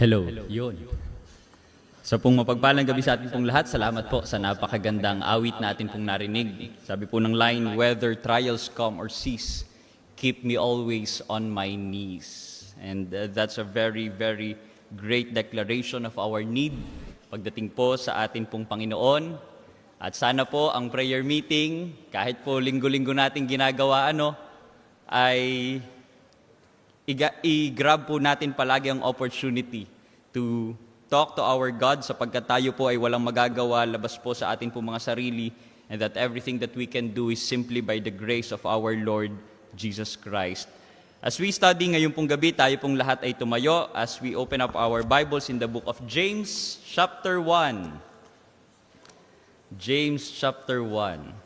Hello. Yun. Sa pong mapagpalang gabi sa atin pong lahat, salamat po sa napakagandang awit na atin pong narinig. Sabi po ng line, whether trials come or cease, keep me always on my knees. And that's a very, very great declaration of our need pagdating po sa atin pong Panginoon. At sana po ang prayer meeting, kahit po linggo-linggo natin ginagawa ay i-grab po natin palagi ang opportunity to talk to our God sapagkat tayo po ay walang magagawa labas po sa atin po mga sarili, and that everything that we can do is simply by the grace of our Lord Jesus Christ. As we study ngayon pong gabi, tayo pong lahat ay tumayo as we open up our Bibles in the book of James chapter 1. James chapter 1.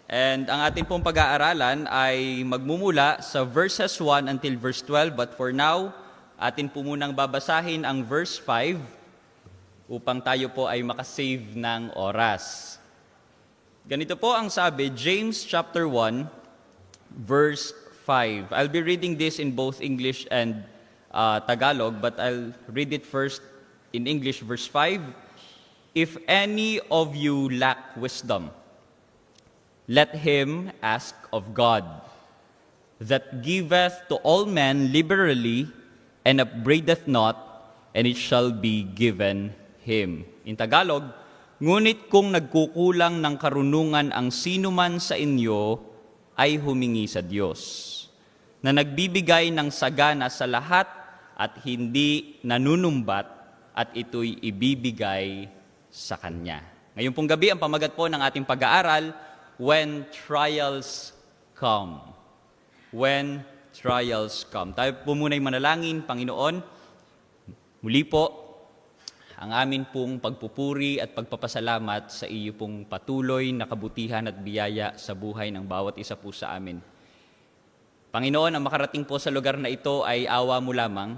And ang ating pong pag-aaralan ay magmumula sa verses 1 until verse 12. But for now, atin po munang babasahin ang verse 5 upang tayo po ay makasave ng oras. Ganito po ang sabi, James chapter 1, verse 5. I'll be reading this in both English and Tagalog, but I'll read it first in English, verse 5. If any of you lack wisdom, let him ask of God, that giveth to all men liberally, and upbraideth not, and it shall be given him. In Tagalog, ngunit kung nagkukulang ng karunungan ang sinuman sa inyo, ay humingi sa Diyos, na nagbibigay ng sagana sa lahat at hindi nanunumbat, at ito'y ibibigay sa Kanya. Ngayon pong gabi, ang pamagat po ng ating pag-aaral, when trials come. When trials come. Tayo po muna'y manalangin, Panginoon. Muli po, ang amin pong pagpupuri at pagpapasalamat sa iyo pong patuloy na kabutihan at biyaya sa buhay ng bawat isa po sa amin. Panginoon, ang makarating po sa lugar na ito ay awa mo lamang.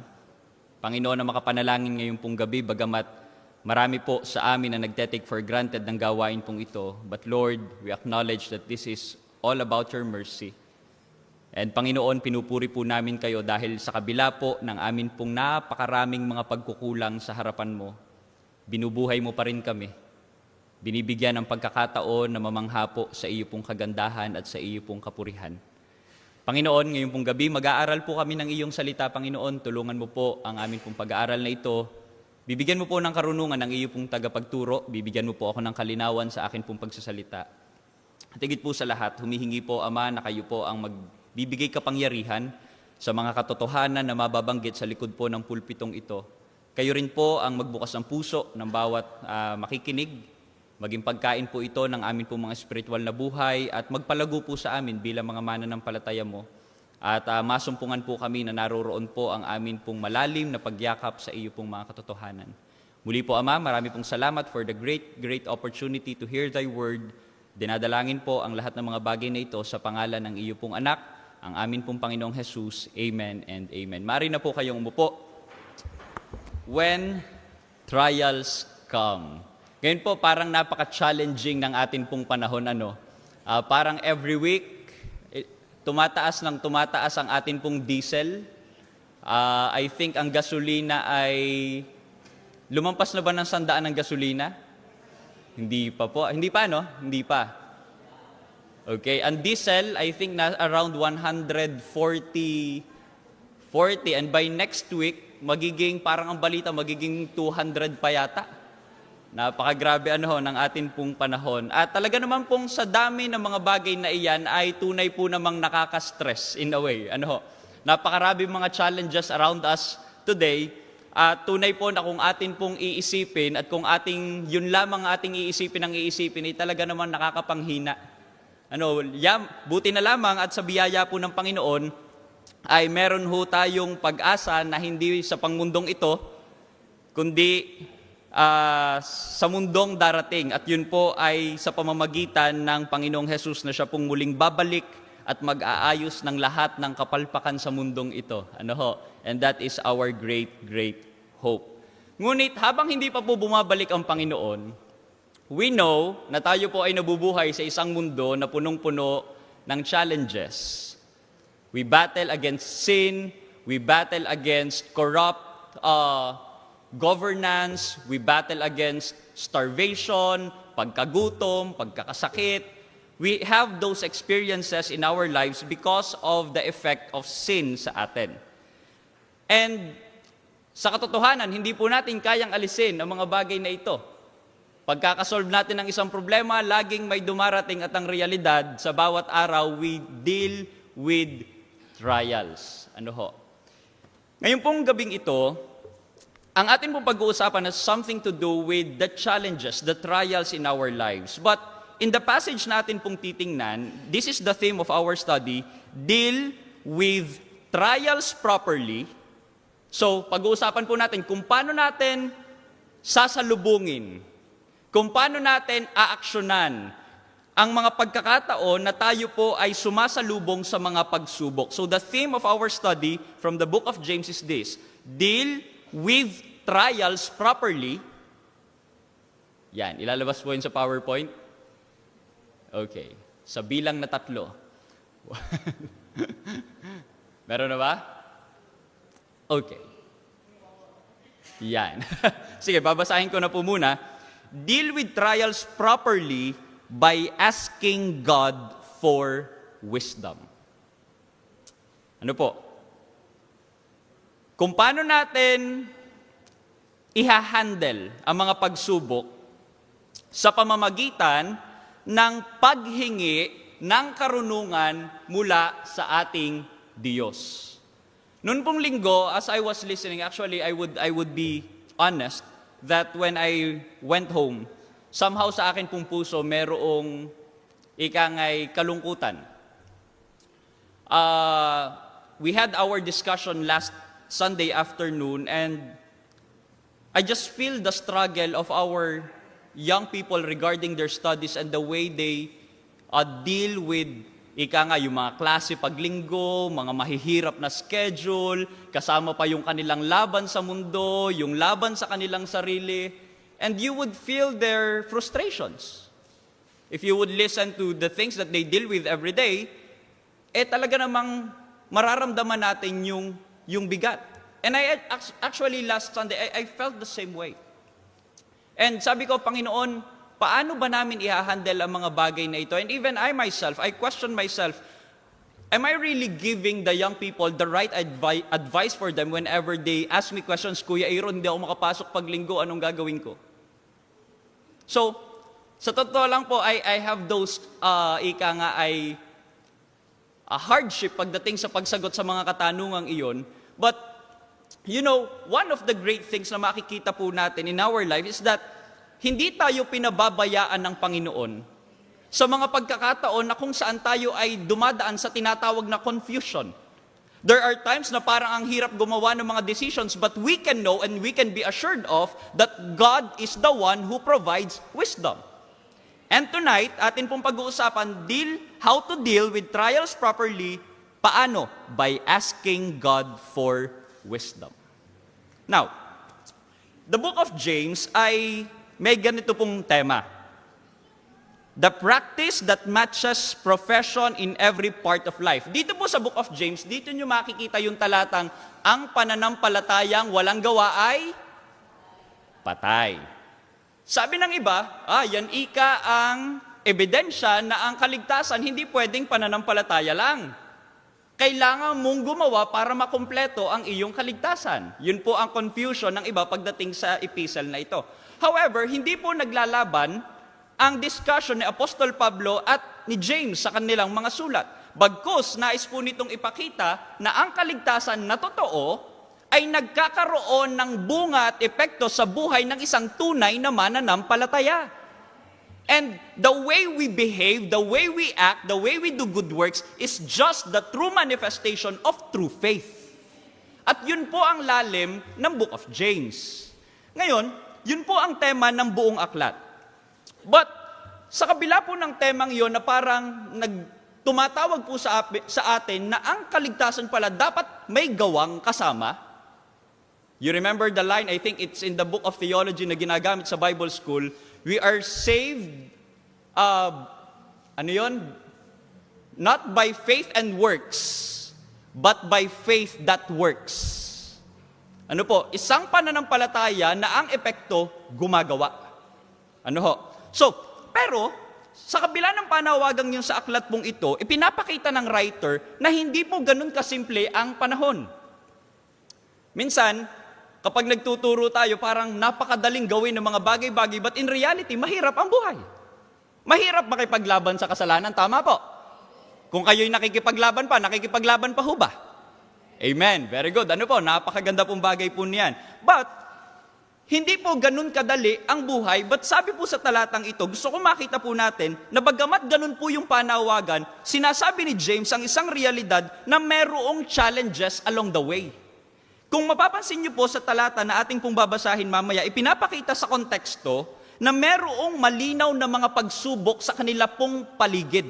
Panginoon, ang makapanalangin ngayon pong gabi, bagamat marami po sa amin na nagte-take for granted ng gawain pong ito. But Lord, we acknowledge that this is all about your mercy. And Panginoon, pinupuri po namin kayo dahil sa kabila po ng amin pong napakaraming mga pagkukulang sa harapan mo, binubuhay mo pa rin kami. Binibigyan ng pagkakataon na mamangha po sa iyo pong kagandahan at sa iyo pong kapurihan. Panginoon, ngayong pong gabi, mag-aaral po kami ng iyong salita, Panginoon. Tulungan mo po ang amin pong pag-aaral na ito. Bibigyan mo po ng karunungan ng iyo pong tagapagturo. Bibigyan mo po ako ng kalinawan sa akin pong pagsasalita. At higit po sa lahat, humihingi po, Ama, na kayo po ang magbibigay kapangyarihan sa mga katotohanan na mababanggit sa likod po ng pulpitong ito. Kayo rin po ang magbukas ng puso ng bawat makikinig, maging pagkain po ito ng amin pong mga spiritual na buhay at magpalago po sa amin bilang mga mananampalataya mo. At masumpungan po kami na naroroon po ang amin pong malalim na pagyakap sa iyo pong mga katotohanan. Muli po, Ama, marami pong salamat for the great opportunity to hear thy word. Dinadalangin po ang lahat ng mga bagay na ito sa pangalan ng iyo pong anak, ang amin pong Panginoong Jesus. Amen and amen. Maaari na po kayong umupo. When trials come. Ngayon po, parang napaka-challenging ng atin pong panahon. Parang every week, tumataas ang atin pong diesel. I think ang gasolina ay lumampas na ba ng 100 ng gasolina? Hindi pa po. Hindi pa, no? Hindi pa. Okay. Ang diesel, I think na around 140. And by next week, parang ang balita, magiging 200 pa yata. Napakagrabe ng atin pong panahon. At talaga naman pong sa dami ng mga bagay na iyan ay tunay po namang nakaka-stress in a way. Napakarami mga challenges around us today. At tunay po na kung atin pong iisipin at kung yun lamang ating iisipin ay talaga naman nakakapanghina. Buti na lamang at sa biyaya po ng Panginoon ay meron ho tayong pag-asa na hindi sa pangmundong ito, kundi sa mundong darating, at yun po ay sa pamamagitan ng Panginoong Jesus na siya pong muling babalik at mag-aayos ng lahat ng kapalpakan sa mundong ito. And that is our great hope. Ngunit habang hindi pa po bumabalik ang Panginoon, we know na tayo po ay nabubuhay sa isang mundo na punong-puno ng challenges. We battle against sin, We battle against corrupt governance. We battle against starvation, pagkagutom, pagkakasakit. We have those experiences in our lives because of the effect of sin sa atin. And sa katotohanan, hindi po natin kayang alisin ang mga bagay na ito. Pagkakasolve natin ng isang problema, laging may dumarating at ang realidad, sa bawat araw, we deal with trials. Ano ho? Ngayon pong gabing ito, ang atin pong pag-uusapan has something to do with the challenges, the trials in our lives. But in the passage natin pong titingnan, this is the theme of our study, deal with trials properly. So, pag-uusapan po natin kung paano natin sasalubungin, kung paano natin aaksyonan ang mga pagkakataon na tayo po ay sumasalubong sa mga pagsubok. So, the theme of our study from the book of James is this, deal with trials properly. Yan, ilalabas po yun sa PowerPoint. Okay, sa bilang na 3. Meron na ba? Okay. Yan. Sige, babasahin ko na po muna. Deal with trials properly by asking God for wisdom. Ano po? Kung paano natin ihahandle ang mga pagsubok sa pamamagitan ng paghingi ng karunungan mula sa ating Diyos. Noon pong linggo, as I was listening, actually, I would be honest that when I went home, somehow sa akin pong puso, merong ikangay kalungkutan. We had our discussion last Sunday afternoon, and I just feel the struggle of our young people regarding their studies and the way they deal with yung mga klase paglinggo, mga mahihirap na schedule, kasama pa yung kanilang laban sa mundo, yung laban sa kanilang sarili, and you would feel their frustrations. If you would listen to the things that they deal with every day, talaga namang mararamdaman natin yung bigat. And actually last Sunday, I felt the same way. And sabi ko, Panginoon, paano ba namin i-handle ang mga bagay na ito? And even I myself, I question myself, am I really giving the young people the right advice for them whenever they ask me questions, Kuya Aaron, hindi ako makapasok pag linggo, anong gagawin ko? So, sa totoo lang po, I have those, a hardship pagdating sa pagsagot sa mga katanungang iyon. But, you know, one of the great things na makikita po natin in our life is that hindi tayo pinababayaan ng Panginoon sa mga pagkakataon na kung saan tayo ay dumadaan sa tinatawag na confusion. There are times na parang ang hirap gumawa ng mga decisions, but we can know and we can be assured of that God is the one who provides wisdom. And tonight, atin pong pag-uusapan, how to deal with trials properly. Paano? By asking God for wisdom. Now, the book of James ay may ganito pong tema. The practice that matches profession in every part of life. Dito po sa book of James, dito nyo makikita yung talatang, ang pananampalatayang walang gawa ay patay. Sabi ng iba, yan ika ang ebidensya na ang kaligtasan hindi pwedeng pananampalataya lang. Kailangan mong gumawa para makumpleto ang iyong kaligtasan. Yun po ang confusion ng iba pagdating sa epistle na ito. However, hindi po naglalaban ang discussion ni Apostol Pablo at ni James sa kanilang mga sulat. Bagkus, nais po nitong ipakita na ang kaligtasan na totoo ay nagkakaroon ng bunga at epekto sa buhay ng isang tunay na mananampalataya. And the way we behave, the way we act, the way we do good works is just the true manifestation of true faith. At yun po ang lalim ng book of James. Ngayon, yun po ang tema ng buong aklat. But, sa kabila po ng temang yon na parang tumatawag po sa atin na ang kaligtasan pala dapat may gawang kasama. You remember the line, I think it's in the book of theology na ginagamit sa Bible school, we are saved, not by faith and works, but by faith that works. Ano po? Isang pananampalataya na ang epekto gumagawa. Ano ho? So, pero, sa kabila ng panawagang yung sa aklat pong ito, ipinapakita ng writer na hindi po ganun kasimple ang panahon. Minsan, kapag nagtuturo tayo, parang napakadaling gawin ng mga bagay-bagay, but in reality, mahirap ang buhay. Mahirap makipaglaban sa kasalanan, tama po? Kung kayo'y nakikipaglaban pa ho ba? Amen. Very good. Ano po, napakaganda pong bagay po niyan. But, hindi po ganun kadali ang buhay, but sabi po sa talatang ito, gusto ko makita po natin na bagamat ganun po yung panawagan, sinasabi ni James ang isang realidad na merong challenges along the way. Kung mapapansin niyo po sa talata na ating pong babasahin mamaya, ipinapakita sa konteksto na merong malinaw na mga pagsubok sa kanila pong paligid.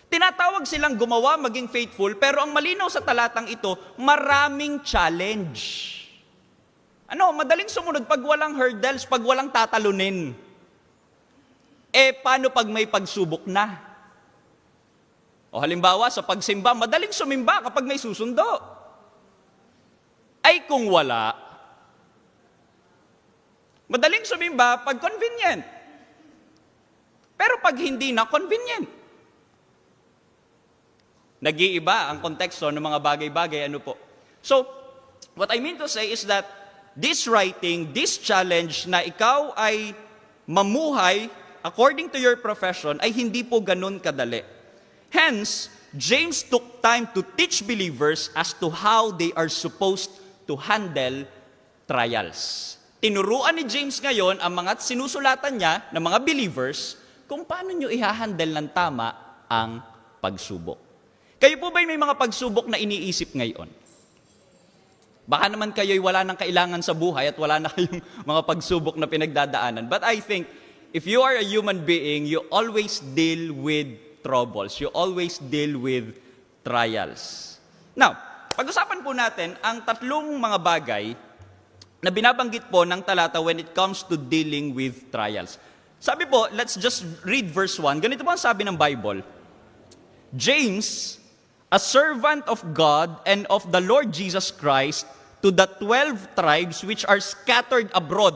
Tinatawag silang gumawa, maging faithful, pero ang malinaw sa talatang ito, maraming challenge. Ano, madaling sumunod pag walang hurdles, pag walang tatalunin. Paano pag may pagsubok na? O halimbawa, sa pagsimba, madaling sumimba kapag may susundo. Ay kung wala, madaling sumimba pag convenient. Pero pag hindi na convenient, nag-iiba ang konteksto ng mga bagay-bagay, ano po. So, what I mean to say is that this writing, this challenge na ikaw ay mamuhay according to your profession ay hindi po ganun kadali. Hence, James took time to teach believers as to how they are supposed to handle trials. Tinuruan ni James ngayon ang mga sinusulatan niya ng mga believers kung paano nyo i-handle ng tama ang pagsubok. Kayo po ba'y may mga pagsubok na iniisip ngayon? Baka naman kayo'y wala nang kailangan sa buhay at wala na kayong mga pagsubok na pinagdadaanan. But I think, if you are a human being, you always deal with troubles. You always deal with trials. Now, pag-usapan po natin ang tatlong mga bagay na binabanggit po ng talata when it comes to dealing with trials. Sabi po, let's just read verse 1. Ganito po ang sabi ng Bible. James, a servant of God and of the Lord Jesus Christ, to the 12 tribes which are scattered abroad,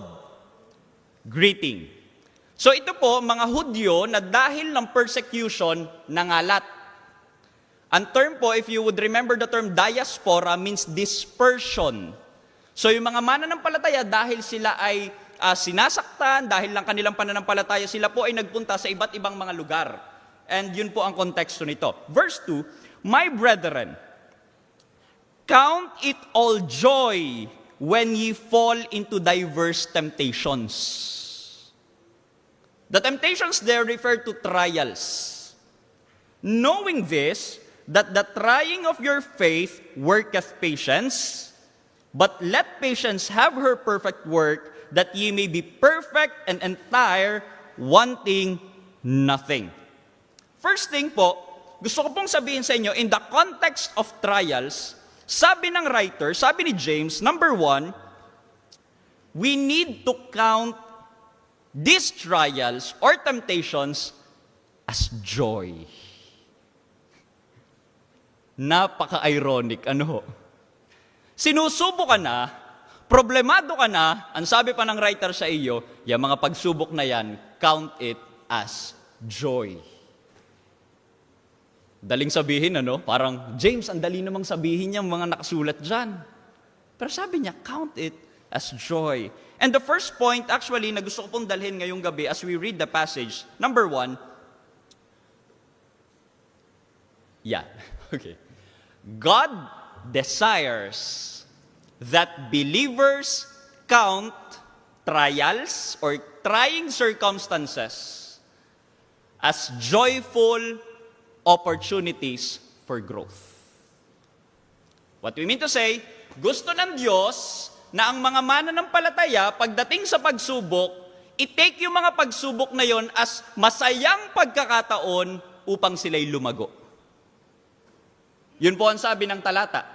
greeting. So ito po, mga Hudyo na dahil ng persecution, nangalat. Ang term po, if you would remember the term diaspora, means dispersion. So yung mga mananampalataya, dahil sila ay sinasaktan, dahil lang kanilang pananampalataya, sila po ay nagpunta sa iba't ibang mga lugar. And yun po ang konteksto nito. Verse 2, my brethren, count it all joy when ye fall into diverse temptations. The temptations there refer to trials. Knowing this, that the trying of your faith worketh patience, but let patience have her perfect work, that ye may be perfect and entire, wanting nothing. First thing po, gusto ko pong sabihin sa inyo, in the context of trials, sabi ng writer, sabi ni James, number 1, we need to count these trials or temptations as joy. Napaka-ironic, ano? Sinusubo ka na, problemado ka na, ang sabi pa ng writer sa iyo, yung mga pagsubok na yan, count it as joy. Daling sabihin, ano? Parang, James, ang dali namang sabihin niya mga nakasulat dyan. Pero sabi niya, count it as joy. And the first point, actually, na gusto ko pong dalhin ngayong gabi as we read the passage, number 1, okay. God desires that believers count trials or trying circumstances as joyful opportunities for growth. What we mean to say, gusto ng Diyos na ang mga mananampalataya, pagdating sa pagsubok, i-take yung mga pagsubok na yon as masayang pagkakataon upang sila'y lumago. Yun po ang sabi ng talata.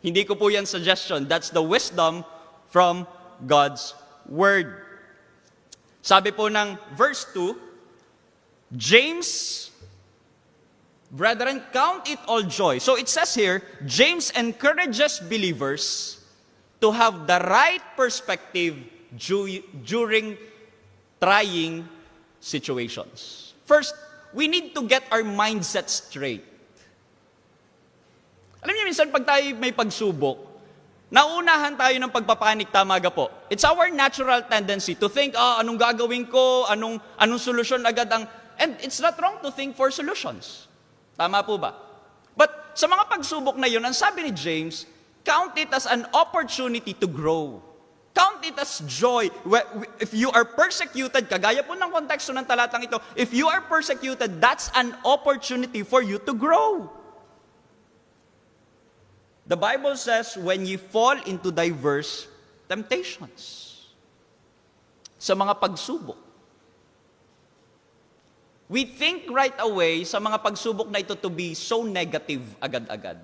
Hindi ko po yan suggestion. That's the wisdom from God's Word. Sabi po ng verse 2, James Brethren, count it all joy. So it says here, James encourages believers to have the right perspective during trying situations. First, we need to get our mindset straight. Alam niyo, minsan pag tayo may pagsubok, nauunahan tayo ng pagpapanik, tama ga po. It's our natural tendency to think, anong gagawin ko, anong solusyon agad ang... And it's not wrong to think for solutions. Tama po ba? But sa mga pagsubok na yun, ang sabi ni James, count it as an opportunity to grow. Count it as joy. If you are persecuted, kagaya po ng konteksto ng talatang ito, if you are persecuted, that's an opportunity for you to grow. The Bible says, when you fall into diverse temptations, sa mga pagsubok, we think right away sa mga pagsubok na ito to be so negative agad-agad.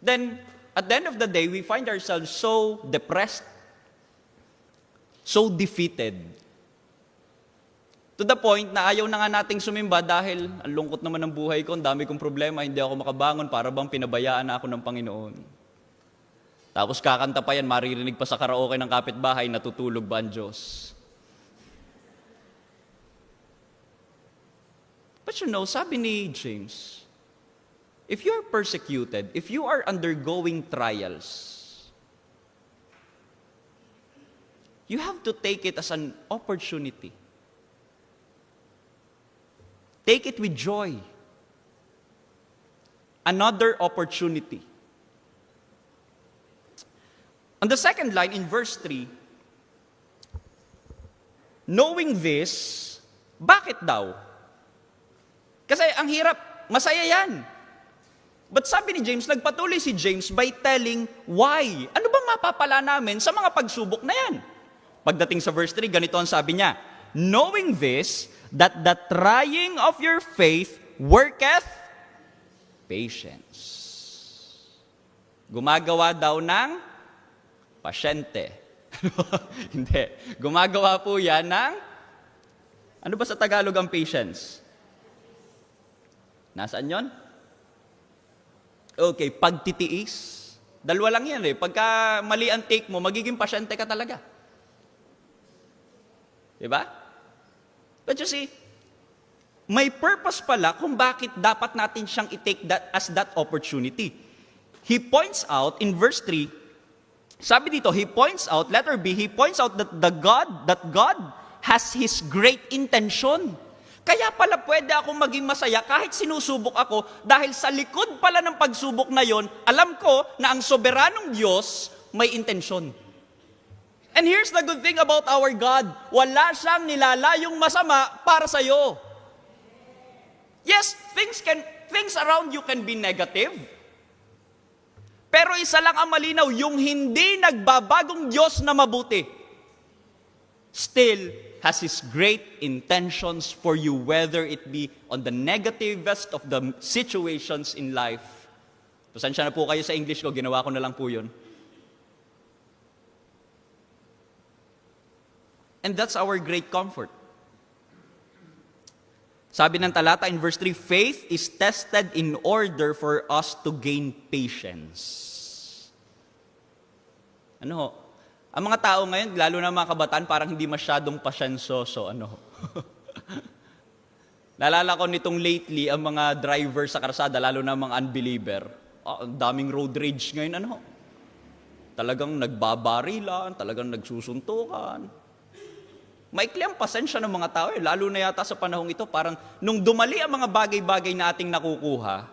Then, at the end of the day, we find ourselves so depressed, so defeated. To the point na ayaw na nga nating sumimba dahil ang lungkot naman ng buhay ko, ang dami kong problema, hindi ako makabangon, para bang pinabayaan na ako ng Panginoon. Tapos kakanta pa yan, maririnig pa sa karaoke ng kapitbahay, natutulog ba ang Diyos? But you know, sabi ni James, if you are persecuted, if you are undergoing trials, you have to take it as an opportunity. Take it with joy. Another opportunity. On the second line, in verse 3, knowing this, bakit daw? Kasi ang hirap, masaya yan. But sabi ni James, nagpatuloy si James by telling why. Ano bang mapapala namin sa mga pagsubok na yan? Pagdating sa verse 3, ganito ang sabi niya, knowing this, that the trying of your faith worketh patience. Gumagawa daw ng pasyente. Hindi. Gumagawa po yan ng, ano ba sa Tagalog ang patience? Nasaan yon? Okay, pagtitiis. Dalawa lang yan eh. Pagka mali ang take mo, magiging pasyente ka talaga. Diba? But you see, may purpose pala kung bakit dapat natin siyang i-take that as that opportunity. He points out in verse 3, sabi dito, he points out, letter B, he points out that God has His great intention. Kaya pala pwede akong maging masaya kahit sinusubok ako dahil sa likod pala ng pagsubok na yon, alam ko na ang soberanong Diyos may intensyon. And here's the good thing about our God. Wala siyang nilalayong masama para sa iyo. Yes, things around you can be negative. Pero isa lang ang malinaw, yung hindi nagbabagong Diyos na mabuti, still has His great intentions for you, whether it be on the negativest of the situations in life. Pasensya na po kayo sa English ko, ginawa ko na lang po yun. And that's our great comfort. Sabi ng talata in verse 3, faith is tested in order for us to gain patience. Ano ho? Ang mga tao ngayon, lalo na mga kabataan, parang hindi masyadong pasyensoso. Ano ho? Naalala ko nitong lately, ang mga driver sa karsada, lalo na mga unbeliever, ang daming road rage ngayon. Ano ho? Talagang nagbabarilan, talagang nagsusuntukan. Maikli ang pasensya ng mga tao, lalo na yata sa panahong ito, parang nung dumali ang mga bagay-bagay na ating nakukuha,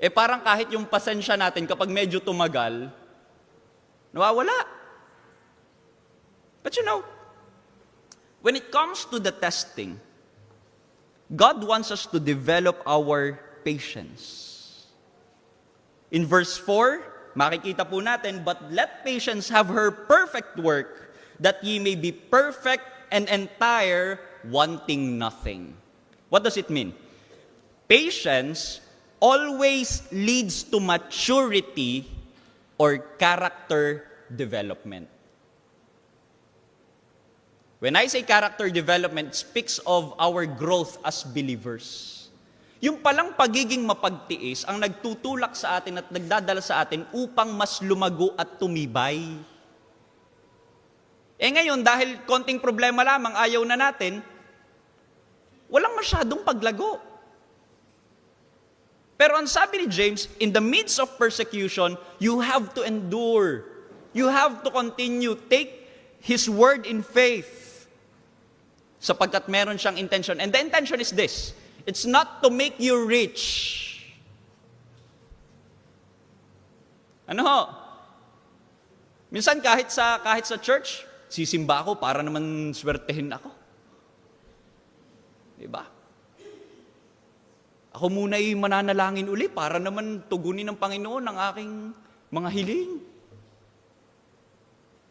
parang kahit yung pasensya natin kapag medyo tumagal, nawawala. But you know, when it comes to the testing, God wants us to develop our patience. In verse 4, makikita po natin, but let patience have her perfect work, that ye may be perfect and entire, wanting nothing. What does it mean? Patience always leads to maturity or character development. When I say character development, it speaks of our growth as believers. Yung palang pagiging mapagtiis ang nagtutulak sa atin at nagdadala sa atin upang mas lumago at tumibay. Ngayon, dahil konting problema lamang ayaw na natin, walang masyadong paglago. Pero ang sabi ni James, in the midst of persecution, you have to endure. You have to continue. Take His word in faith. Sapagkat meron siyang intention. And the intention is this. It's not to make you rich. Ano ho? Minsan kahit sa church, sisimba ako para naman swertehin ako. Diba? Ako muna'y mananalangin uli para naman tugunin ng Panginoon ang aking mga hiling.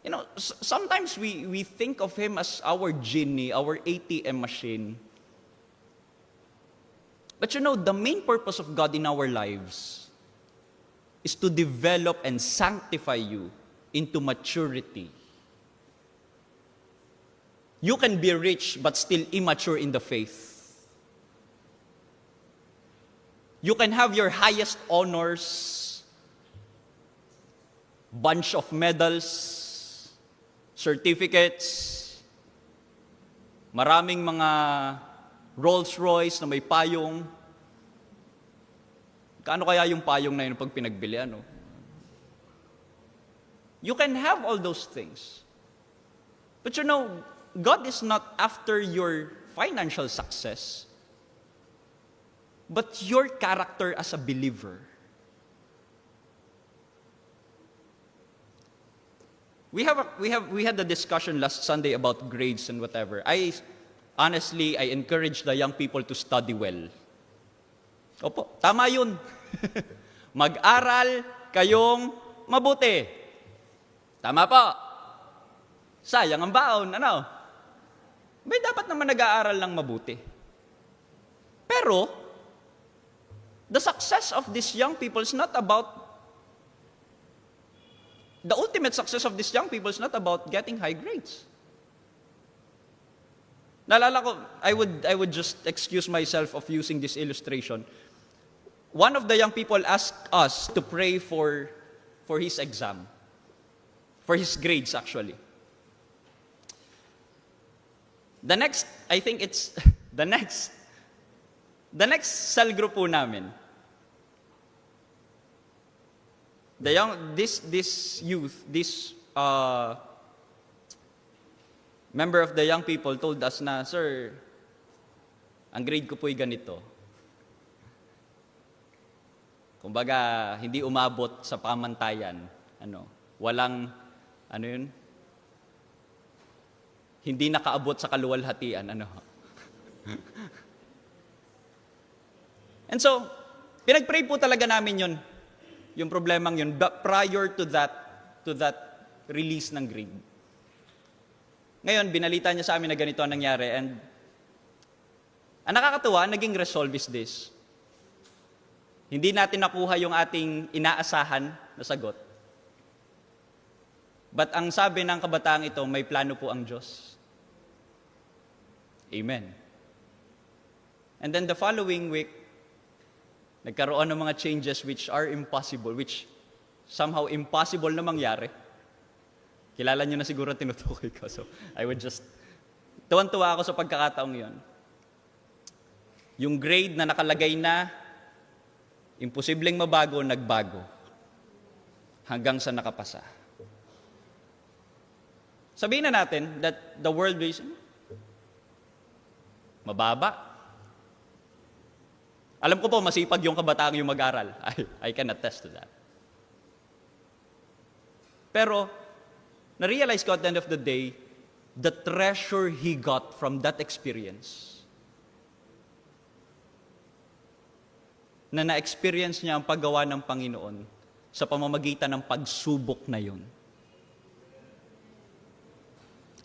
You know, sometimes we think of Him as our genie, our ATM machine. But you know, the main purpose of God in our lives is to develop and sanctify you into maturity. You can be rich but still immature in the faith. You can have your highest honors, bunch of medals, certificates, maraming mga Rolls Royce na may payong. Kaano kaya yung payong na yun pag pinagbili, ano? You can have all those things. But you know, God is not after your financial success, but your character as a believer. We had a discussion last Sunday about grades and whatever. Honestly, I encourage the young people to study well. Opo, tama yun. Mag-aral kayong mabuti. Tama po. Sayang ang baon, ano? May dapat naman nag-aaral lang mabuti. Pero, the success of these young people is not about, the ultimate success of these young people is not about getting high grades. Naalala ko, I would just excuse myself of using this illustration. One of the young people asked us to pray for his exam. For his grades, actually. The next cell group po namin. This member of the young people told us na, "Sir, ang grade ko po'y ganito." Kumbaga, hindi umabot sa pamantayan. Walang, hindi nakaabot sa kaluwalhatian. And so, pinag-pray po talaga namin yun, yung problemang yun, prior to that release ng grade. Ngayon, binalita niya sa amin na ganito ang nangyari, and ang nakakatuwa, naging resolve is this. Hindi natin nakuha yung ating inaasahan na sagot. But ang sabi ng kabataang ito, may plano po ang Diyos. Amen. And then the following week, nagkaroon ng mga changes which are impossible, which somehow impossible na mangyari. Kilala niyo na siguro tinutukoy ko. So, I would just, tuwan-tuwa ako sa pagkakataong yon. Yung grade na nakalagay na, imposibleng mabago, nagbago. Hanggang sa nakapasa. Sabihin na natin that the world is mababa. Alam ko po, masipag yung kabataang yung mag-aral. I can attest to that. Pero, na-realize ko at the end of the day, the treasure he got from that experience, na na-experience niya ang paggawa ng Panginoon sa pamamagitan ng pagsubok na yun.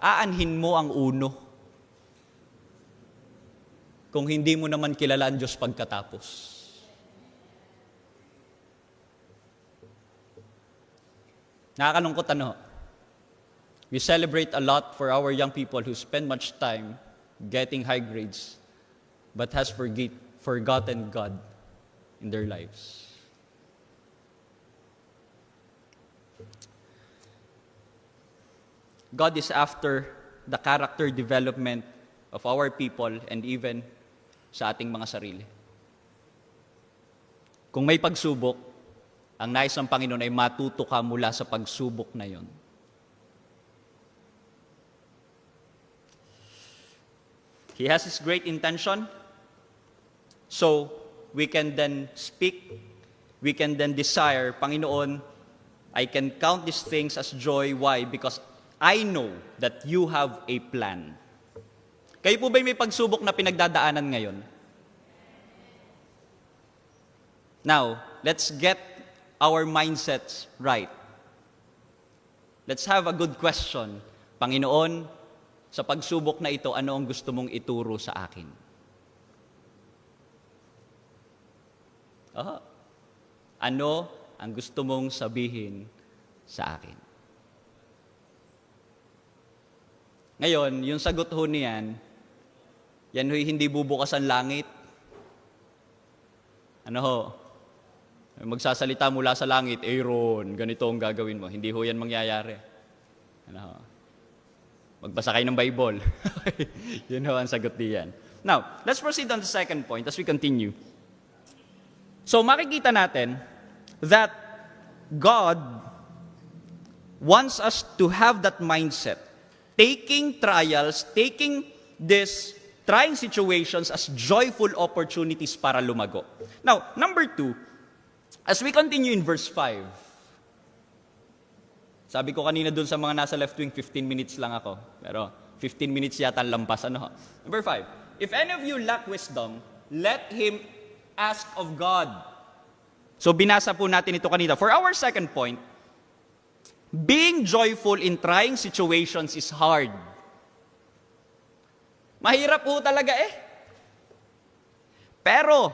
Aanhin mo ang uno kung hindi mo naman kilala ang Diyos pagkatapos. Nakakalungkot We celebrate a lot for our young people who spend much time getting high grades, but has forgotten God in their lives. God is after the character development of our people and even sa ating mga sarili. Kung may pagsubok, ang nais ng Panginoon ay matuto ka mula sa pagsubok na yon. He has His great intention, so we can then speak, we can then desire, Panginoon, I can count these things as joy. Why? Because I know that you have a plan. Kayo po ba'y may pagsubok na pinagdadaanan ngayon? Now, let's get our mindsets right. Let's have a good question. Panginoon, sa pagsubok na ito, ano ang gusto mong ituro sa akin? Ano ang gusto mong sabihin sa akin? Ngayon, yung sagot ho niyan, yan ho'y hindi bubukas ang langit. Ano ho? Magsasalita mula sa langit, Aaron, ganito ang gagawin mo. Hindi ho yan mangyayari. Ano ho? Magbasa kayo ng Bible. Yun ho ang sagot diyan. Now, let's proceed on the second point as we continue. So, makikita natin that God wants us to have that mindset, taking trials, taking these trying situations as joyful opportunities para lumago. Now, number 2, as we continue in verse 5, sabi ko kanina dun sa mga nasa left wing, 15 minutes lang ako. Pero 15 minutes yata lampas. Ano? Number 5, if any of you lack wisdom, let him ask of God. So binasa po natin ito kanina. For our second point, being joyful in trying situations is hard. Mahirap po talaga eh. Pero,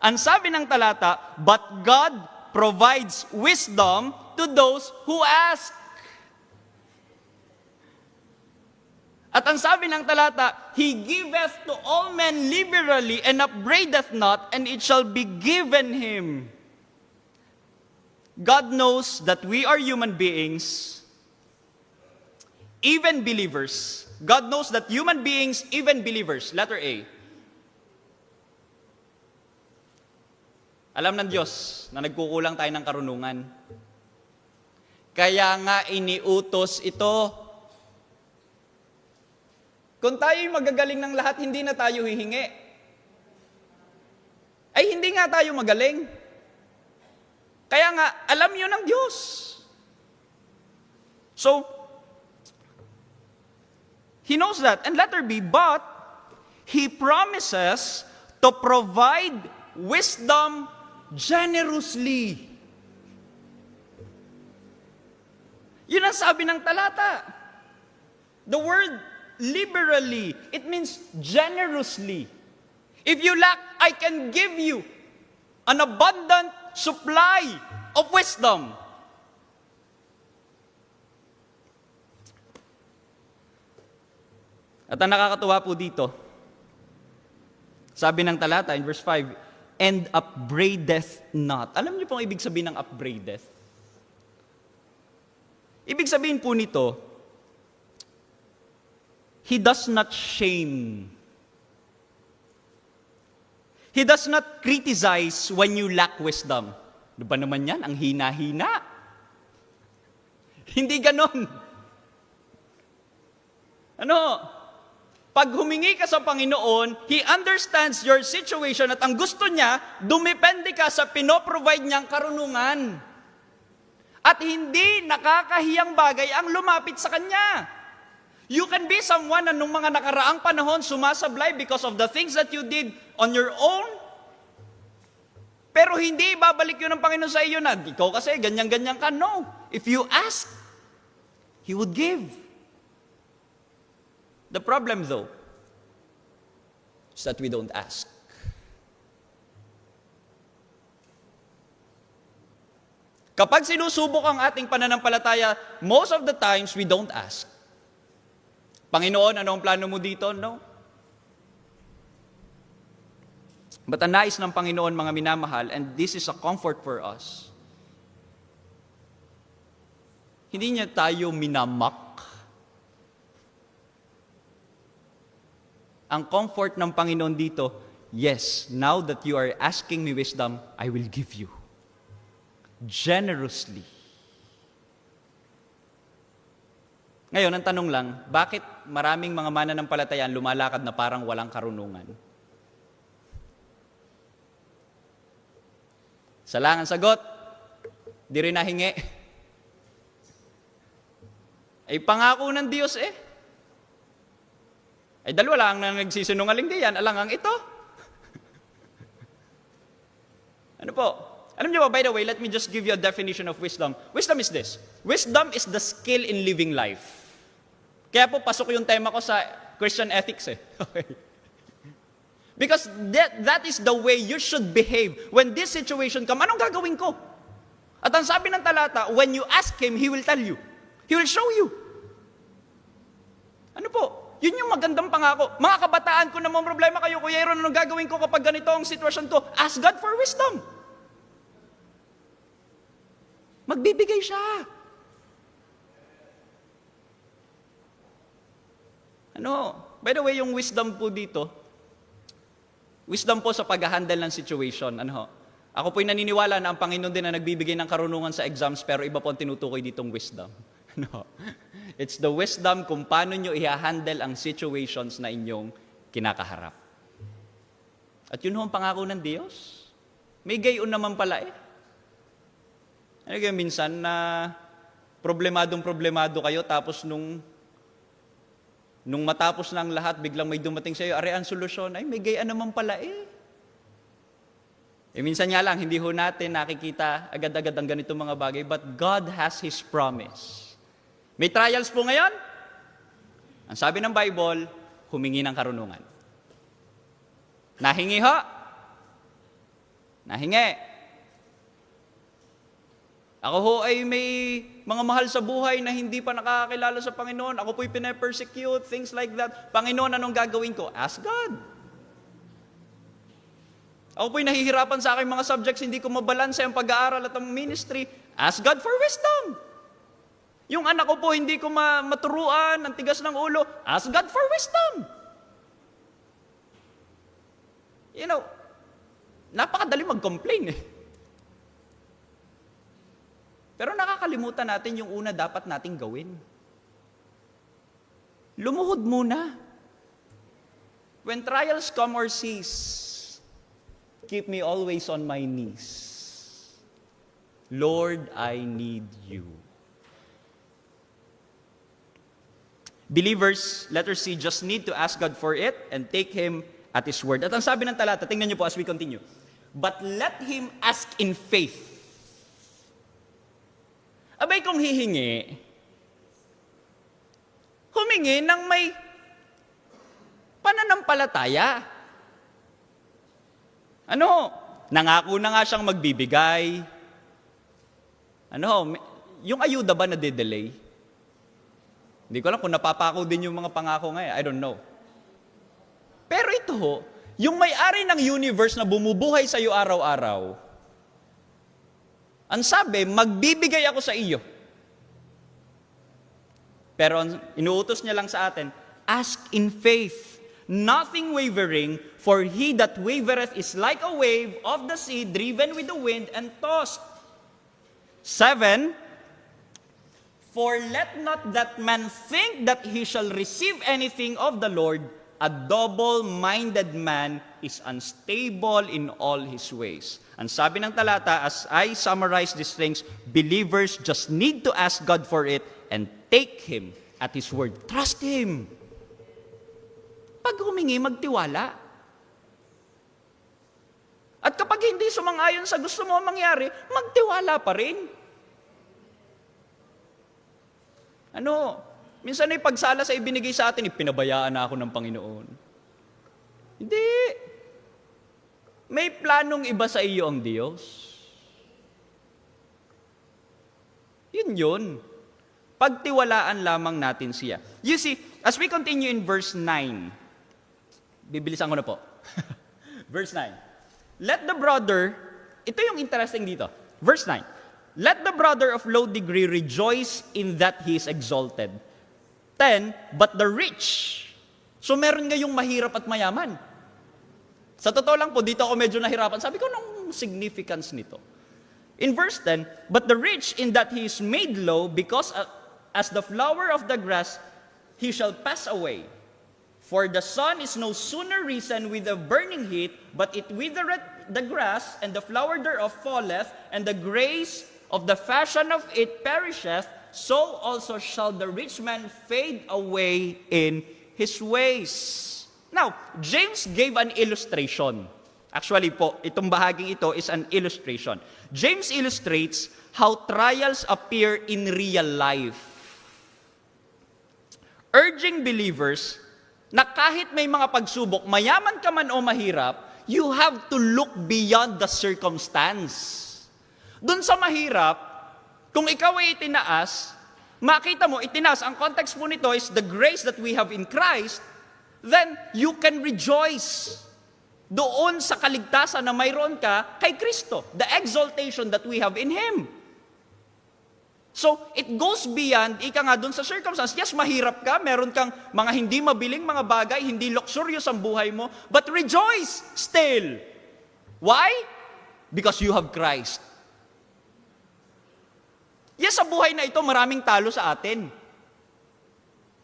ang sabi ng talata, but God provides wisdom to those who ask. At ang sabi ng talata, He giveth to all men liberally and upbraideth not, and it shall be given Him. God knows that we are human beings, even believers. God knows that human beings, even believers, letter A, alam ng Diyos na nagkukulang tayo ng karunungan. Kaya nga iniutos ito. Kung tayo'y magagaling ng lahat, hindi na tayo hihingi. Ay hindi nga tayo magaling. Kaya nga, alam yun ng Diyos. So, He knows that. And letter B, but He promises to provide wisdom generously. Yun ang sabi ng talata. The word liberally, it means generously. If you lack, I can give you an abundant supply of wisdom. At ang nakakatuwa po dito, sabi ng talata in verse 5, and upbraideth not. Alam niyo pong ibig sabihin ng upbraideth? Ibig sabihin po nito, He does not shame. He does not criticize when you lack wisdom. Ano ba naman yan? Ang hina-hina. Hindi ganon. Ano? Pag humingi ka sa Panginoon, He understands your situation at ang gusto niya, dumepende ka sa pinoprovide niyang karunungan. At hindi nakakahiyang bagay ang lumapit sa Kanya. You can be someone na nung mga nakaraang panahon sumasablay because of the things that you did on your own. Pero hindi ibabalik yun ng Panginoon sa iyo na, ikaw kasi ganyan-ganyan ka. No. If you ask, He would give. The problem though, is that we don't ask. Kapag sinusubok ang ating pananampalataya, most of the times we don't ask. Panginoon, ano ang plano mo dito? No. But ang nais ng Panginoon, mga minamahal, and this is a comfort for us, hindi niya tayo minamak. Ang comfort ng Panginoon dito, yes, now that you are asking me wisdom, I will give you. Generously. Ngayon, ang tanong lang, bakit maraming mga mananampalataya lumalakad na parang walang karunungan? Salangan sagot, di rin nahingi. Ay pangako ng Diyos eh. Ay dalawa lang na nagsisinungaling diyan, alangang ito. Ano po? Alam niyo ba, by the way, let me just give you a definition of wisdom. Wisdom is this. Wisdom is the skill in living life. Kaya po, pasok yung tema ko sa Christian ethics eh. Okay. Because that is the way you should behave. When this situation come, anong gagawin ko? At ang sabi ng talata, when you ask Him, He will tell you. He will show you. Ano po? Yun yung magandang pangako. Mga kabataan, kung namang problema kayo, Kuya Aaron, anong gagawin ko kapag ganito ang sitwasyon ko? Ask God for wisdom. Magbibigay siya. Ano? By the way, yung wisdom po dito, wisdom po sa pag-handle ng situation. Ano? Ako po'y naniniwala na ang Panginoon din na nagbibigay ng karunungan sa exams, pero iba po ang tinutukoy ditong wisdom. Ano? It's the wisdom kung paano nyo i-handle ang situations na inyong kinakaharap. At yun ho ang pangako ng Diyos. May gayon naman pala eh. Ano kayo minsan na problemado kayo, tapos nung matapos ng lahat, biglang may dumating sa iyo, are ang solusyon, ay may gayon naman pala eh. Minsan nga lang, hindi ho natin nakikita agad-agad ang ganito mga bagay, but God has His promise. May trials po ngayon? Ang sabi ng Bible, humingi ng karunungan. Nahingi ho? Nahingi. Ako ho ay may mga mahal sa buhay na hindi pa nakakakilala sa Panginoon. Ako po'y pinapersecute, things like that. Panginoon, anong gagawin ko? Ask God. Ako po'y nahihirapan sa aking mga subjects, hindi ko mabalanse ang pag-aaral at ang ministry. Ask God for wisdom. Yung anak ko po, hindi ko maturuan, ang tigas ng ulo. Ask God for wisdom. You know, napakadali mag-complain eh. Pero nakakalimutan natin yung una dapat nating gawin. Lumuhod muna. When trials come or cease, keep me always on my knees. Lord, I need you. Believers, letter C, just need to ask God for it and take Him at His word. At ang sabi ng talata, tingnan niyo po as we continue. But let him ask in faith. Abay kung hihingi, humingi ng may pananampalataya. Ano? Nangako na nga siyang magbibigay. Ano? Yung ayuda ba na de-delay? Hindi ko alam kung napapako din yung mga pangako ngayon. I don't know. Pero ito ho, yung may-ari ng universe na bumubuhay sa iyo araw-araw, ang sabi, magbibigay ako sa iyo. Pero inuutos niya lang sa atin, ask in faith, nothing wavering, for he that wavereth is like a wave of the sea, driven with the wind and tossed. 7, for let not that man think that he shall receive anything of the Lord. A double-minded man is unstable in all his ways. Ang sabi ng talata, as I summarize these things, believers just need to ask God for it and take Him at His word. Trust Him. Pag humingi, magtiwala. At kapag hindi sumang-ayon sa gusto mo mangyari, magtiwala pa rin. Ano? Minsan ay pagsala sa ibinigay sa atin, pinabayaan na ako ng Panginoon. Hindi. May planong iba sa iyo ang Diyos. Yun. Pagtiwalaan lamang natin siya. You see, as we continue in verse 9, bibilisan ko na po. Verse 9. let the brother, ito yung interesting dito. Verse 9, let the brother of low degree rejoice in that he is exalted. 10, but the rich. So meron ngayong mahirap at mayaman. Sa totoo lang po, dito ako medyo nahirapan. Sabi ko, anong significance nito? In verse 10, but the rich in that he is made low, because as the flower of the grass, he shall pass away. For the sun is no sooner risen with a burning heat, but it withereth the grass, and the flower thereof falleth, and the grace of the fashion of it perisheth, so also shall the rich man fade away in his ways. Now, James gave an illustration. Actually po, itong bahaging ito is an illustration. James illustrates how trials appear in real life, urging believers na kahit may mga pagsubok, mayaman ka man o mahirap, you have to look beyond the circumstance. Doon sa mahirap, kung ikaw ay itinaas, makita mo, itinaas, ang context po nito is the grace that we have in Christ, then you can rejoice doon sa kaligtasan na mayroon ka kay Kristo, the exaltation that we have in Him. So, it goes beyond, ika nga dun sa circumstance. Yes, mahirap ka, meron kang mga hindi mabiling mga bagay, hindi luxurious ang buhay mo, but rejoice still. Why? Because you have Christ. Yes, sa buhay na ito, maraming talo sa atin.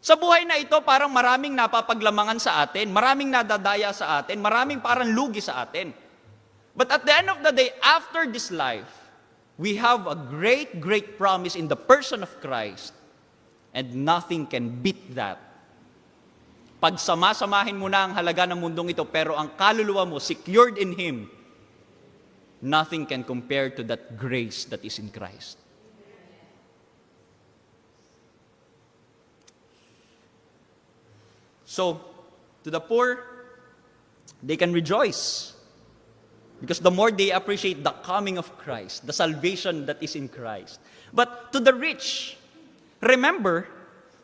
Sa buhay na ito, parang maraming napapaglamangan sa atin, maraming nadadaya sa atin, maraming parang lugi sa atin. But at the end of the day, after this life, we have a great, great promise in the person of Christ, and nothing can beat that. Pag sama-samahin mo na ang halaga ng mundong ito, pero ang kaluluwa mo secured in Him, nothing can compare to that grace that is in Christ. So, to the poor, they can rejoice. Because the more they appreciate the coming of Christ, the salvation that is in Christ. But to the rich, remember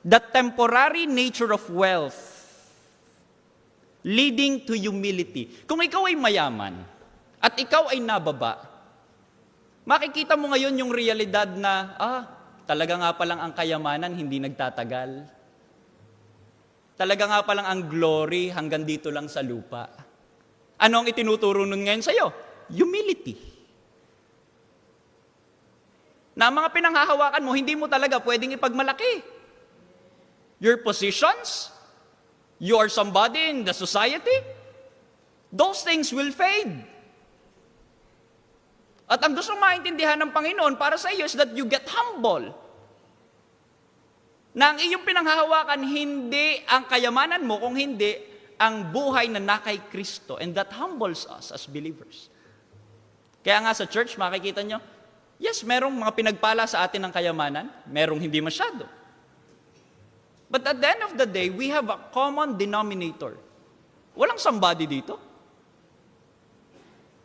the temporary nature of wealth leading to humility. Kung ikaw ay mayaman at ikaw ay nababa, makikita mo ngayon yung realidad na, talaga nga palang ang kayamanan hindi nagtatagal. Talaga nga palang ang glory hanggang dito lang sa lupa. Ano ang itinuturo nun ngayon sa'yo? Humility. Na ang mga pinanghahawakan mo, hindi mo talaga pwedeng ipagmalaki. Your positions, you are somebody in the society, those things will fade. At ang gusto maintindihan ng Panginoon para sa iyo is that you get humble. Na ang iyong pinanghahawakan, hindi ang kayamanan mo, kung hindi ang buhay na nakay Kristo, and that humbles us as believers. Kaya nga sa church, makikita nyo, yes, merong mga pinagpala sa atin ng kayamanan, merong hindi masyado. But at the end of the day, we have a common denominator. Walang somebody dito.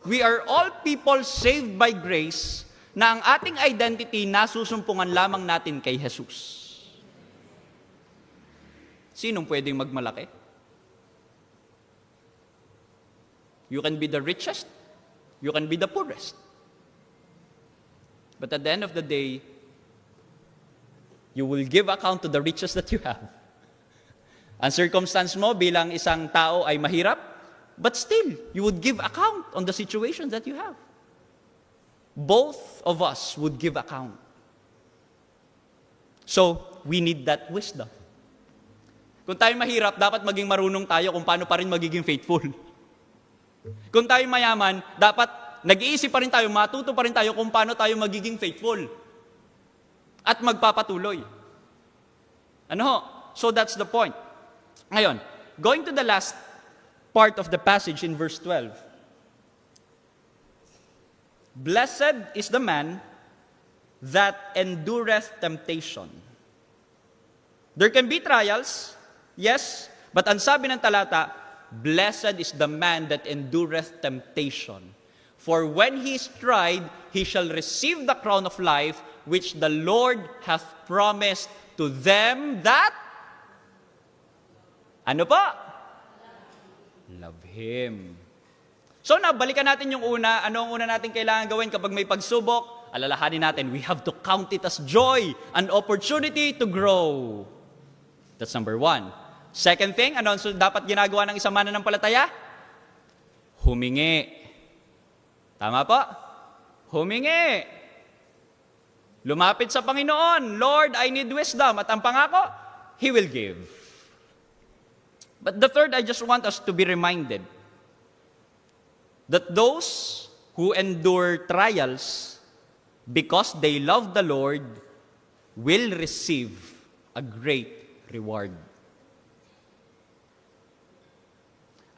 We are all people saved by grace, na ang ating identity nasusumpungan lamang natin kay Jesus. Sinong pwedeng magmalaki? You can be the richest, you can be the poorest. But at the end of the day, you will give account to the riches that you have. Ang circumstance mo bilang isang tao ay mahirap, but still, you would give account on the situations that you have. Both of us would give account. So, we need that wisdom. Kung tayo mahirap, dapat maging marunong tayo kung paano pa rin magiging faithful. Kung tayo mayaman, dapat nag-iisip pa rin tayo, matuto pa rin tayo kung paano tayo magiging faithful at magpapatuloy. Ano ho? So that's the point. Ngayon, going to the last part of the passage in verse 12. Blessed is the man that endureth temptation. There can be trials, yes, but ang sabi ng talata, blessed is the man that endureth temptation. For when he is tried, he shall receive the crown of life, which the Lord hath promised to them that, ano pa? Love Him. So balikan natin yung una. Ano ang una natin kailangan gawin kapag may pagsubok? Alalahanin natin, we have to count it as joy, an opportunity to grow. That's number 1. Second thing, ano dapat ginagawa ng isang mananampalataya? Humingi. Tama po? Humingi. Lumapit sa Panginoon, Lord, I need wisdom. At ang pangako, He will give. But the third, I just want us to be reminded that those who endure trials because they love the Lord will receive a great reward.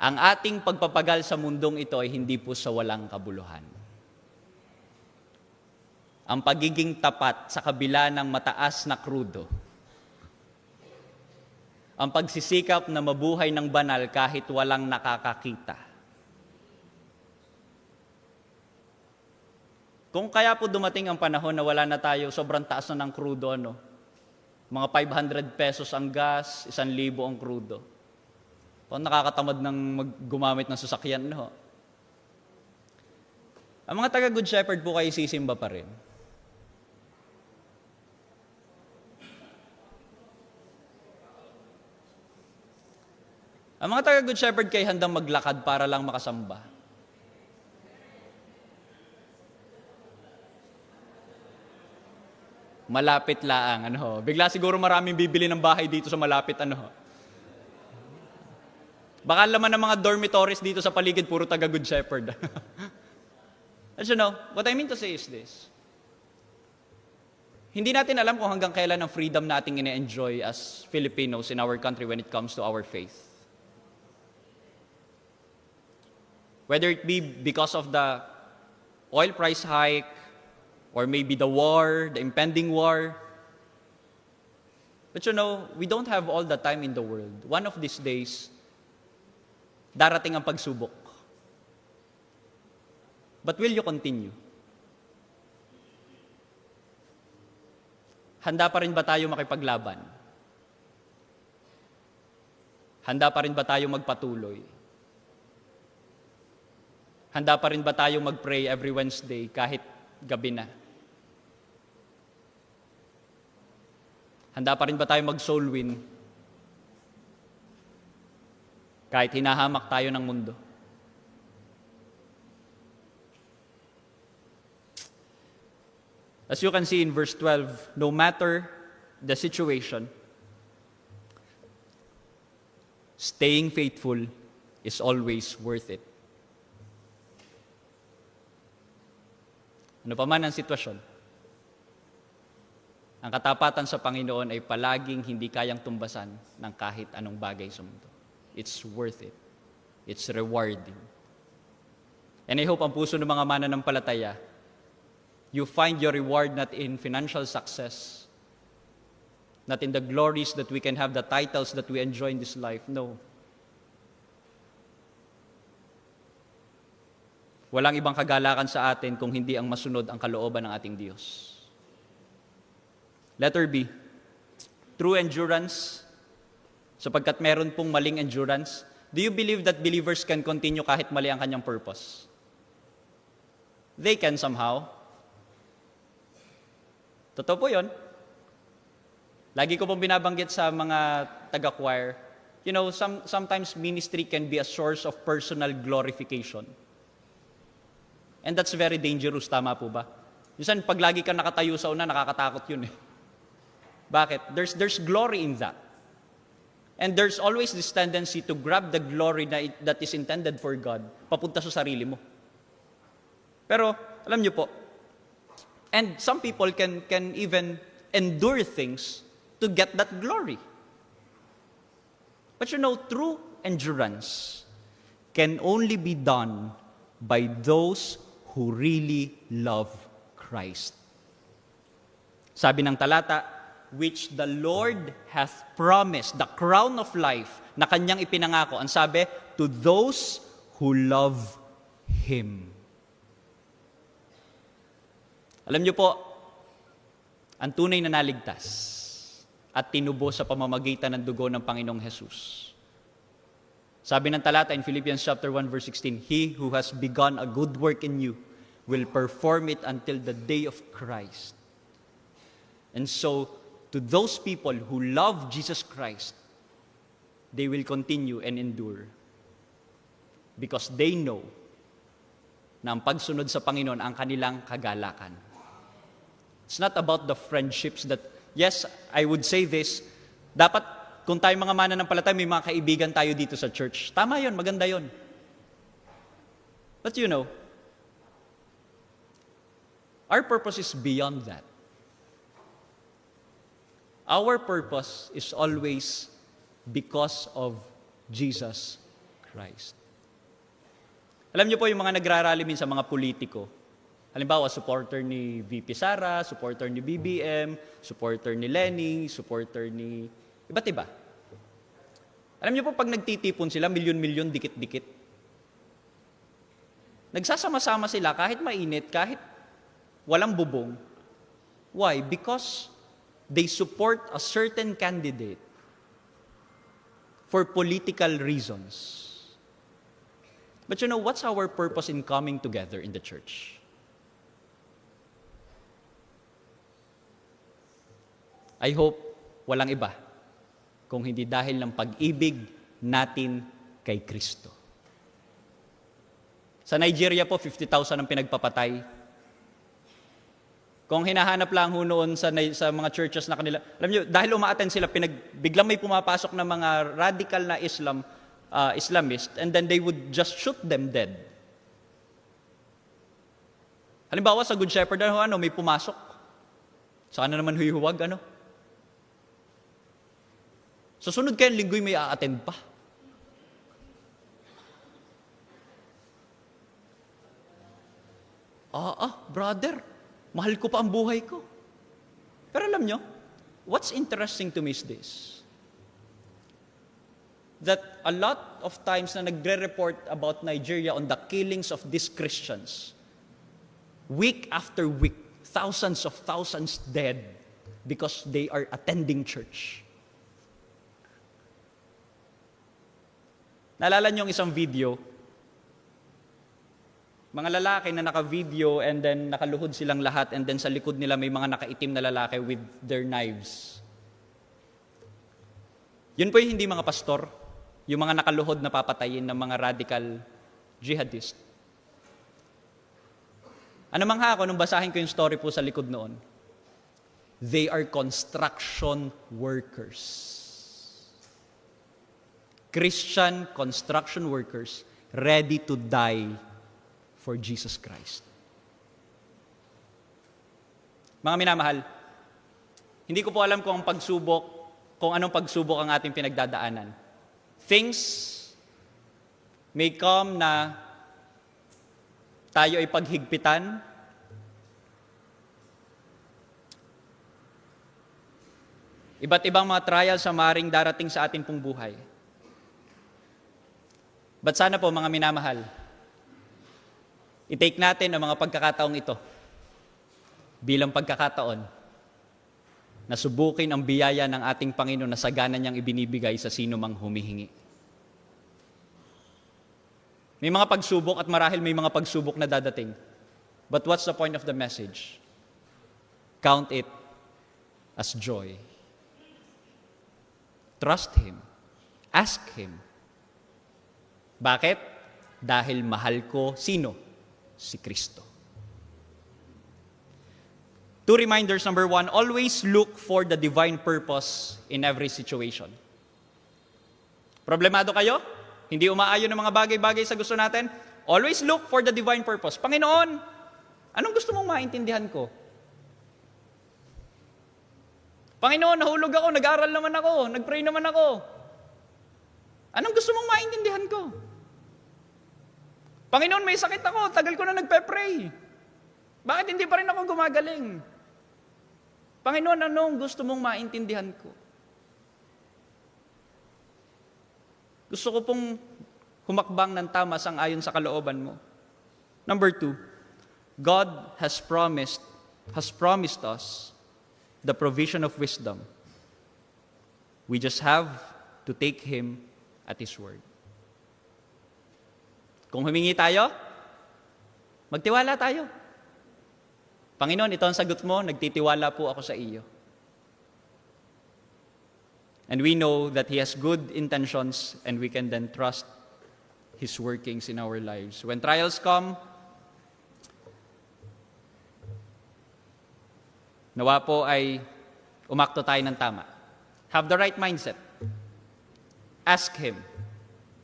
Ang ating pagpapagal sa mundong ito ay hindi po sa walang kabuluhan. Ang pagiging tapat sa kabila ng mataas na krudo. Ang pagsisikap na mabuhay ng banal kahit walang nakakakita. Kung kaya po dumating ang panahon na wala na tayo, sobrang taas na ng krudo, mga 500 pesos ang gas, 1,000 ang krudo. Kung nakakatamad ng gumamit ng sasakyan, Ang mga taga-Good Shepherd po kayo sisimba pa rin. Ang mga taga-Good Shepherd kayo handang maglakad para lang makasamba. Malapit laang, Bigla siguro maraming bibili ng bahay dito sa malapit, Baka laman ng mga dormitories dito sa paligid, puro taga-Good Shepherd. As you know, what I mean to say is this. Hindi natin alam kung hanggang kailan ang freedom nating ine-enjoy as Filipinos in our country when it comes to our faith. Whether it be because of the oil price hike, or maybe the war, the impending war. But we don't have all the time in the world. One of these days, darating ang pagsubok. But will you continue? Handa pa rin ba tayo makipaglaban? Handa pa rin ba tayo magpatuloy? Handa pa rin ba tayo mag-pray every Wednesday kahit gabi na? Handa pa rin ba tayo mag-soul win? Kahit hinahamak tayo ng mundo. As you can see in verse 12, no matter the situation, staying faithful is always worth it. Ano pa man ang sitwasyon, ang katapatan sa Panginoon ay palaging hindi kayang tumbasan ng kahit anong bagay sa mundo. It's worth it. It's rewarding. And I hope ang puso ng mga mananampalataya, you find your reward not in financial success, not in the glories that we can have, the titles that we enjoy in this life. No. Walang ibang kagalakan sa atin kung hindi ang masunod ang kalooban ng ating Diyos. Letter B, true endurance, sapagkat meron pong maling endurance. Do you believe that believers can continue kahit mali ang kanyang purpose? They can somehow. Totoo po yun. Lagi ko pong binabanggit sa mga taga-choir, sometimes ministry can be a source of personal glorification. And that's very dangerous, tama po ba? Minsan, pag lagi ka nakatayo sa una, nakakatakot yun Bakit? There's glory in that. And there's always this tendency to grab the glory that is intended for God, papunta sa sarili mo. Pero, alam niyo po, and some people can even endure things to get that glory. But true endurance can only be done by those who really love Christ. Sabi ng talata, which the Lord hath promised, the crown of life na kanyang ipinangako. Ang sabi, to those who love Him. Alam niyo po, ang tunay na naligtas at tinubos sa pamamagitan ng dugo ng Panginoong Hesus Sabi ng talata in Philippians chapter 1 verse 16, He who has begun a good work in you will perform it until the day of Christ. And so, to those people who love Jesus Christ, they will continue and endure because they know na ang pagsunod sa Panginoon ang kanilang kagalakan. It's not about the friendships that, yes, I would say this, dapat kung tayo mga mananampalataya, may mga kaibigan tayo dito sa church. Tama yon, maganda yon. But you know, our purpose is beyond that. Our purpose is always because of Jesus Christ. Alam niyo po yung mga nagrarally minsan mga politiko. Halimbawa, supporter ni VP Sara, supporter ni BBM, supporter ni Lenny, supporter ni iba't iba. Alam niyo po pag nagtitipon sila, milyon-milyon, dikit-dikit. Nagsasama-sama sila kahit mainit, kahit walang bubong. Why? Because they support a certain candidate for political reasons. But you know, what's our purpose in coming together in the church? I hope walang iba kung hindi dahil ng pag-ibig natin kay Kristo. Sa Nigeria po, 50,000 ang pinagpapatay. Kung hinahanap lang ho noon sa mga churches na kanila, alam niyo, dahil uma-attend sila, biglang may pumapasok na mga radical na Islamist, and then they would just shoot them dead. Halimbawa, sa Good Shepherd, may pumasok. Saan na naman huwag, Sa sunod kayang linggoy may a-attend pa. Brother, mahal ko pa ang buhay ko. Pero alam nyo, what's interesting to me is this. That a lot of times na nagre-report about Nigeria on the killings of these Christians, week after week, thousands of thousands dead because they are attending church. Naalala niyo yung isang video, mga lalaki na naka-video and then nakaluhod silang lahat and then sa likod nila may mga nakaitim na lalaki with their knives. Yun po yung hindi mga pastor, yung mga nakaluhod na papatayin ng mga radical jihadist. Ano mangha ako nung basahin ko yung story po sa likod noon? They are construction workers. Christian construction workers ready to die for Jesus Christ. Mga minamahal, hindi ko po alam kung anong pagsubok ang ating pinagdadaanan. Things may come na tayo ay paghigpitan, iba't ibang mga trials sa maring darating sa ating pong buhay. But sana po mga minamahal, i-take natin ang mga pagkakataong ito bilang pagkakataon na subukin ang biyaya ng ating Panginoon na sagana niyang ibinibigay sa sino mang humihingi. May mga pagsubok at marahil may mga pagsubok na dadating. But what's the point of the message? Count it as joy. Trust Him. Ask Him. Bakit? Dahil mahal ko sino? Si Kristo. Two reminders. Number one, always look for the divine purpose in every situation. Problemado kayo? Hindi umaayon ng mga bagay-bagay sa gusto natin? Always look for the divine purpose. Panginoon, anong gusto mong maintindihan ko? Panginoon, nahulog ako, nag-aral naman ako, nag-pray naman ako. Anong gusto mong maintindihan ko? Panginoon, may sakit ako, tagal ko na nagpe-pray. Bakit hindi pa rin ako gumagaling? Panginoon, anong gusto mong maintindihan ko? Gusto ko pong humakbang ng tama sang-ayon sa kalooban mo. Number two, God has promised us the provision of wisdom. We just have to take Him at His word. Kung humingi tayo, magtiwala tayo. Panginoon, ito ang sagot mo, nagtitiwala po ako sa iyo. And we know that He has good intentions and we can then trust His workings in our lives. When trials come, nawa po ay umakto tayo ng tama. Have the right mindset. Ask Him.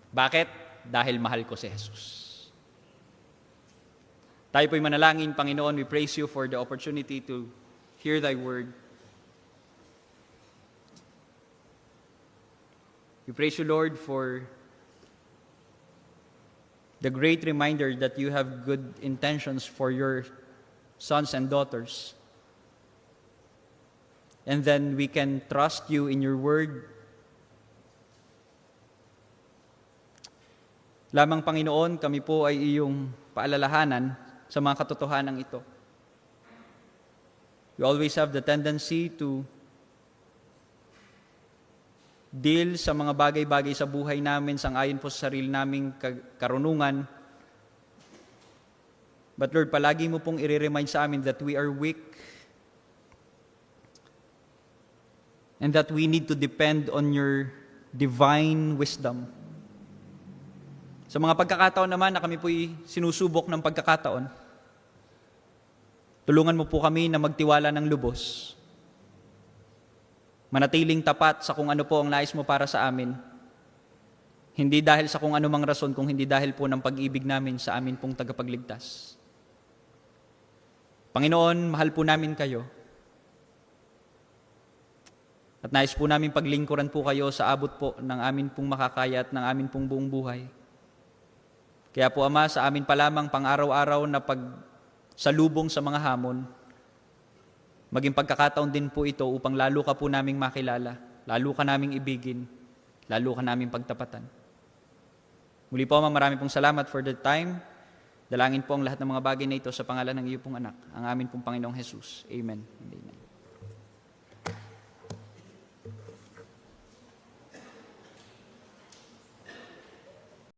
Bakit? Dahil mahal ko si Jesus. Tayo po'y manalangin, Panginoon, we praise you for the opportunity to hear Thy word. We praise you, Lord, for the great reminder that you have good intentions for your sons and daughters. And then we can trust you in your word. Lamang, Panginoon, kami po ay iyong paalalahanan sa mga katotohanan ito. We always have the tendency to deal sa mga bagay-bagay sa buhay namin sang-ayon po sa sarili naming karunungan. But Lord, palagi mo pong i-remind sa amin that we are weak and that we need to depend on your divine wisdom. Sa mga pagkakataon naman na kami po'y sinusubok ng pagkakataon, tulungan mo po kami na magtiwala ng lubos. Manatiling tapat sa kung ano po ang nais mo para sa amin. Hindi dahil sa kung anumang rason, kung hindi dahil po ng pag-ibig namin sa amin pong tagapagligtas. Panginoon, mahal po namin kayo. At nais po namin paglingkuran po kayo sa abot po ng amin pong makakaya at ng amin pong buong buhay. Kaya po, Ama, sa amin pa lamang pang-araw-araw na pagsalubong sa mga hamon, maging pagkakataon din po ito upang lalo ka po naming makilala, lalo ka naming ibigin, lalo ka naming pagtapatan. Muli po, Ama, marami pong salamat for the time. Dalangin po ang lahat ng mga bagay na ito sa pangalan ng iyo pong anak, ang amin pong Panginoong Jesus. Amen and amen.